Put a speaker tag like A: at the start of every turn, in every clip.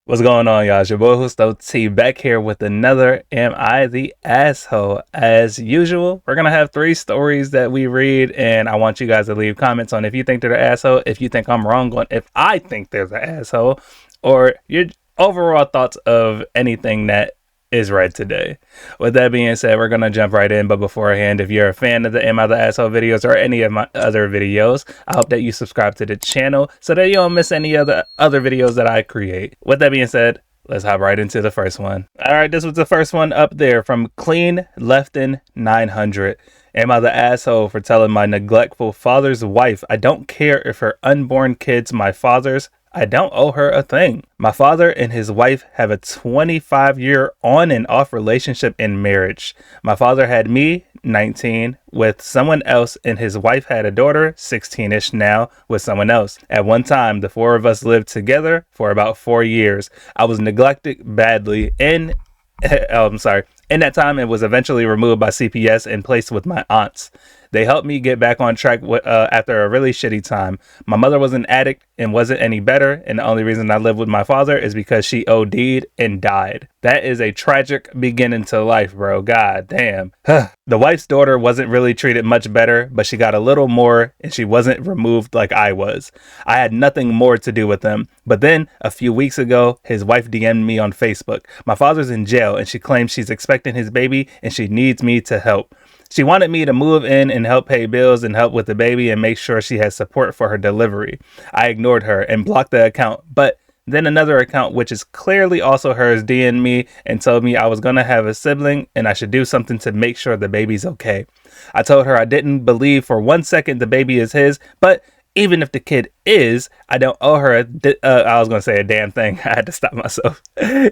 A: What's going on, y'all? It's your boy JustoT back here with another Am I the Asshole? As usual, we're gonna have 3 stories that we read, and I want you guys to leave comments on if you think they're an asshole, if you think I'm wrong on if I think there's an asshole, or your overall thoughts of anything that is read today. With that being said, we're gonna jump right in. But beforehand, if you're a fan of the Am I the Asshole videos or any of my other videos, I hope that you subscribe to the channel so that you don't miss any other videos that I create. With that being said, let's hop right into the first one. All right, this was the first one up there from Clean Lefton 900. Am I the asshole for telling my neglectful father's wife I don't care if her unborn kid's my father's? I don't owe her a thing. My father and his wife have a 25-year on and off relationship in marriage. My father had me, 19, with someone else, and his wife had a daughter, 16-ish now, with someone else. At one time, the 4 of us lived together for about 4 years. I was neglected badly in that time, it was eventually removed by CPS and placed with my aunts. They helped me get back on track after a really shitty time. My mother was an addict and wasn't any better, and the only reason I lived with my father is because she OD'd and died. That is a tragic beginning to life, bro. God damn. The wife's daughter wasn't really treated much better, but she got a little more, and she wasn't removed like I was. I had nothing more to do with them. But then, a few weeks ago, his wife DM'd me on Facebook. My father's in jail, and she claims she's expecting his baby, and she needs me to help. She wanted me to move in and help pay bills and help with the baby and make sure she has support for her delivery. I ignored her and blocked the account, but then another account, which is clearly also hers, DM'd me and told me I was going to have a sibling and I should do something to make sure the baby's okay. I told her I didn't believe for 1 second the baby is his, but even if the kid is, I don't owe her I was going to say a damn thing. I had to stop myself.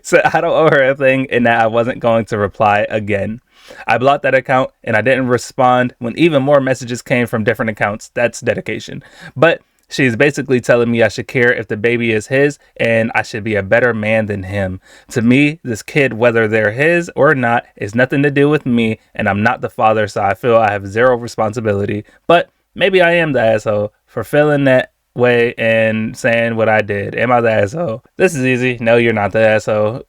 A: So I don't owe her a thing, and that I wasn't going to reply again. I blocked that account and I didn't respond when even more messages came from different accounts. That's dedication. But she's basically telling me I should care if the baby is his and I should be a better man than him. To me, this kid, whether they're his or not, is nothing to do with me, and I'm not the father, so I feel I have zero responsibility. But maybe I am the asshole for feeling that way and saying what I did. Am I the asshole? This is easy. No, you're not the asshole.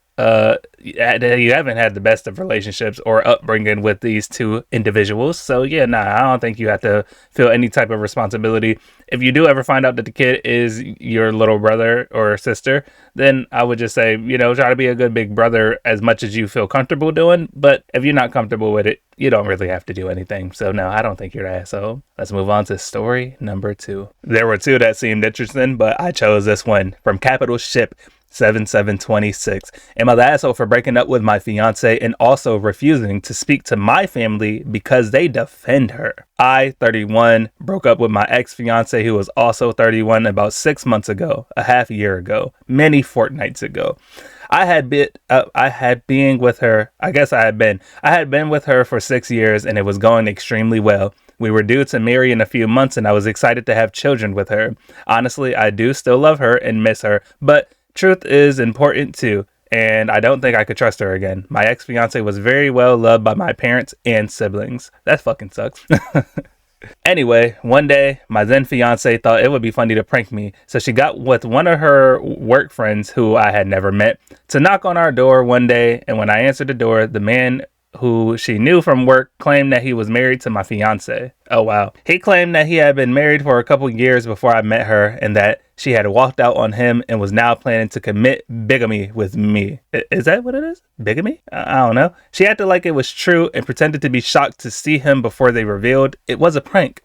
A: You haven't had the best of relationships or upbringing with these 2 individuals. So yeah, I don't think you have to feel any type of responsibility. If you do ever find out that the kid is your little brother or sister, then I would just say, try to be a good big brother as much as you feel comfortable doing. But if you're not comfortable with it, you don't really have to do anything. So no, I don't think you're an asshole. Let's move on to story number 2. There were 2 that seemed interesting, but I chose this one from Capital Ship 7726. Am I the asshole for breaking up with my fiance and also refusing to speak to my family because they defend her? I, 31, broke up with my ex-fiance who was also 31 about 6 months ago, a half year ago, many fortnights ago. I had been with her for 6 years and it was going extremely well. We were due to marry in a few months and I was excited to have children with her. Honestly, I do still love her and miss her, but truth is important too, and I don't think I could trust her again. My ex-fiance was very well loved by my parents and siblings. That fucking sucks. Anyway, one day, my then fiance thought it would be funny to prank me, so she got with one of her work friends who I had never met to knock on our door one day, and when I answered the door, the man who she knew from work claimed that he was married to my fiance. Oh wow. He claimed that he had been married for a couple years before I met her and that she had walked out on him and was now planning to commit bigamy with me. Is that what it is? Bigamy? I don't know. She acted like it was true and pretended to be shocked to see him before they revealed it was a prank.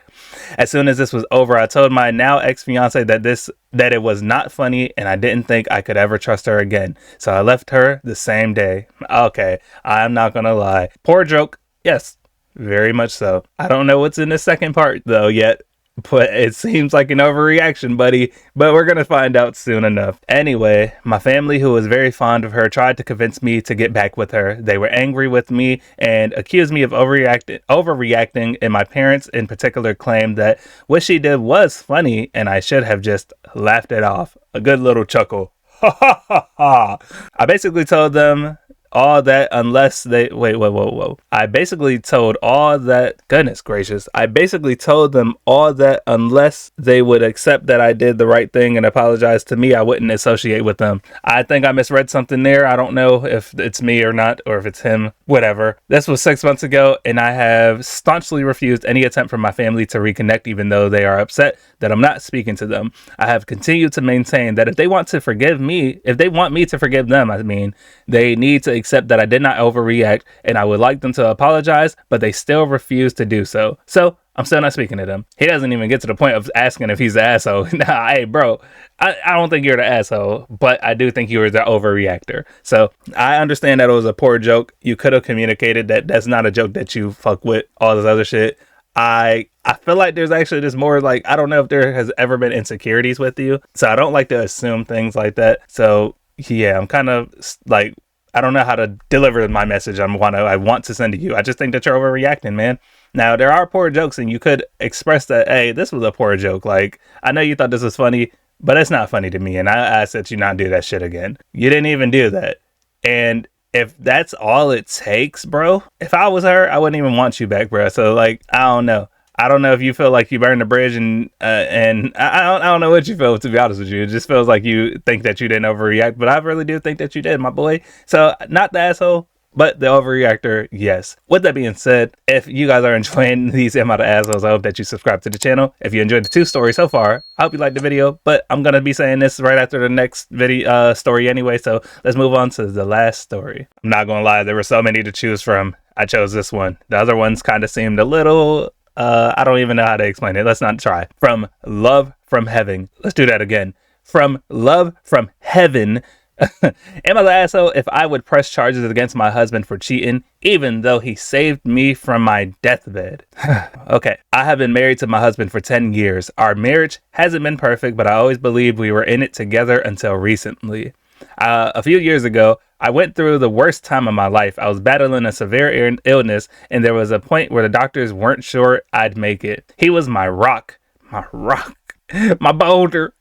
A: As soon as this was over, I told my now ex-fiance that it was not funny and I didn't think I could ever trust her again. So I left her the same day. Okay, I'm not gonna lie. Poor joke. Yes, very much so. I don't know what's in the second part though yet, but it seems like an overreaction, buddy. But we're gonna find out soon enough. Anyway, my family, who was very fond of her, tried to convince me to get back with her. They were angry with me and accused me of overreacting, and my parents in particular claimed that what she did was funny and I should have just laughed it off. A good little chuckle. Ha ha ha ha. I basically told them all that unless they wait, whoa. I basically told all that, goodness gracious. I basically told them all that unless they would accept that I did the right thing and apologize to me, I wouldn't associate with them. I think I misread something there. I don't know if it's me or not, or if it's him, whatever. This was 6 months ago, and I have staunchly refused any attempt from my family to reconnect, even though they are upset that I'm not speaking to them. I have continued to maintain that if they want to forgive me, if they want me to forgive them, I mean, they need to accept that I did not overreact, and I would like them to apologize, but they still refuse to do so. So I'm still not speaking to them. He doesn't even get to the point of asking if he's the asshole. Nah, hey, bro, I don't think you're the asshole, but I do think you were the overreactor. So I understand that it was a poor joke. You could have communicated that that's not a joke that you fuck with, all this other shit. I feel like there's actually just more, like, I don't know if there has ever been insecurities with you. So I don't like to assume things like that. So yeah, I'm kind of like, I don't know how to deliver my message I want to send to you. I just think that you're overreacting, man. Now, there are poor jokes, and you could express that, hey, this was a poor joke. Like, I know you thought this was funny, but it's not funny to me, and I ask that you not do that shit again. You didn't even do that. And if that's all it takes, bro, if I was her, I wouldn't even want you back, bro. So, like, I don't know. I don't know if you feel like you burned the bridge, and I don't know what you feel, to be honest with you. It just feels like you think that you didn't overreact, but I really do think that you did, my boy. So, not the asshole, but the overreactor, yes. With that being said, if you guys are enjoying these Am I the Assholes, I hope that you subscribe to the channel. If you enjoyed the 2 stories so far, I hope you liked the video, but I'm going to be saying this right after the next video story anyway, so let's move on to the last story. I'm not going to lie, there were so many to choose from. I chose this one. The other ones kind of seemed a little... I don't even know how to explain it. Let's not try. From Love from Heaven. Let's do that again. From Love from Heaven. Am I the asshole if I would press charges against my husband for cheating, even though he saved me from my deathbed? Okay. I have been married to my husband for 10 years. Our marriage hasn't been perfect, but I always believed we were in it together until recently. A few years ago, I went through the worst time of my life. I was battling a severe illness, and there was a point where the doctors weren't sure I'd make it. He was my rock, my boulder.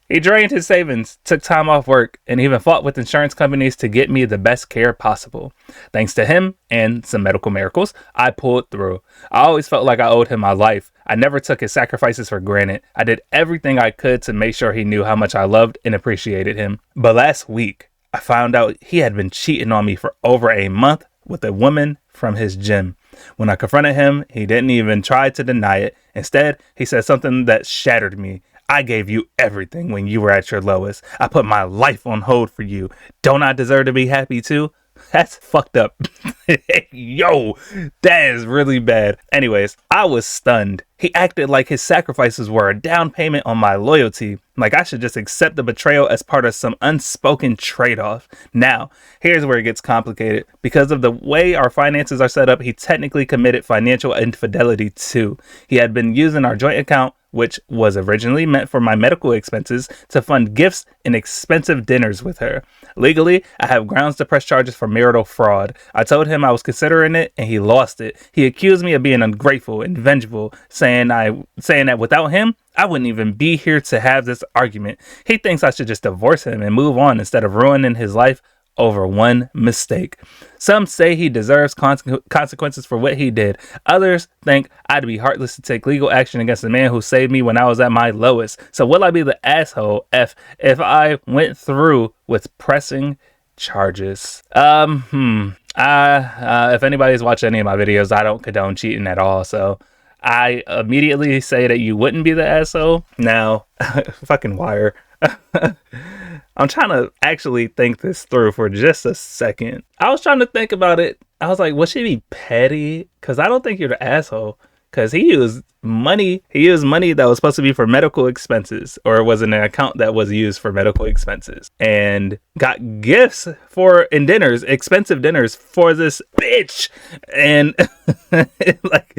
A: He drained his savings, took time off work, and even fought with insurance companies to get me the best care possible. Thanks to him and some medical miracles, I pulled through. I always felt like I owed him my life. I never took his sacrifices for granted. I did everything I could to make sure he knew how much I loved and appreciated him. But last week, I found out he had been cheating on me for over a month with a woman from his gym. When I confronted him, he didn't even try to deny it. Instead, he said something that shattered me. I gave you everything when you were at your lowest. I put my life on hold for you. Don't I deserve to be happy too? That's fucked up. Yo, that is really bad. Anyways, I was stunned. He acted like his sacrifices were a down payment on my loyalty. Like I should just accept the betrayal as part of some unspoken trade-off. Now, here's where it gets complicated. Because of the way our finances are set up, he technically committed financial infidelity too. He had been using our joint account, which was originally meant for my medical expenses, to fund gifts and expensive dinners with her. Legally, I have grounds to press charges for marital fraud. I told him I was considering it, and he lost it. He accused me of being ungrateful and vengeful, saying that without him, I wouldn't even be here to have this argument. He thinks I should just divorce him and move on instead of ruining his life over one mistake. Some say he deserves consequences for what he did. Others think I'd be heartless to take legal action against the man who saved me when I was at my lowest. So will I be the asshole if I went through with pressing charges? If anybody's watched any of my videos, I don't condone cheating at all. So I immediately say that you wouldn't be the asshole. Now, fucking wire. I'm trying to actually think this through for just a second. I was trying to think about it. I was like, would she be petty? Because I don't think you're the asshole. Because he used money. He used money that was supposed to be for medical expenses, or it was an account that was used for medical expenses, and got gifts and dinners, expensive dinners for this bitch. And like,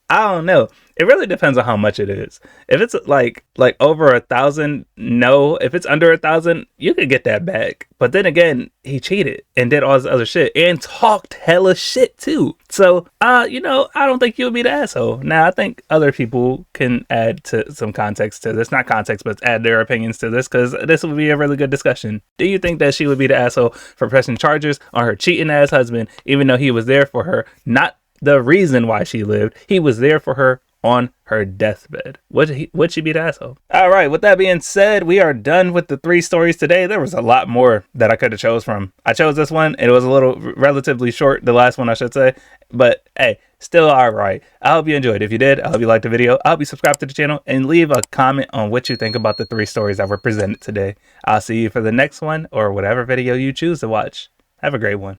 A: I don't know. It really depends on how much it is. If it's like over 1,000, no. If it's under 1,000, you could get that back. But then again, he cheated and did all this other shit and talked hella shit too. So, you know, I don't think you would be the asshole. Now, I think other people can add to some context to this. Not context, but add their opinions to this, because this would be a really good discussion. Do you think that she would be the asshole for pressing charges on her cheating ass husband, even though he was there for her? Not the reason why she lived. He was there for her on her deathbed. Would she be the asshole? All right, with that being said, we are done with the 3 stories today. There was a lot more that I could have chose from. I chose this one. It was a little relatively short, the last one I should say, but hey, still all right. I hope you enjoyed. If you did, I hope you liked the video. I hope you subscribe to the channel and leave a comment on what you think about the 3 stories that were presented today. I'll see you for the next one or whatever video you choose to watch. Have a great one.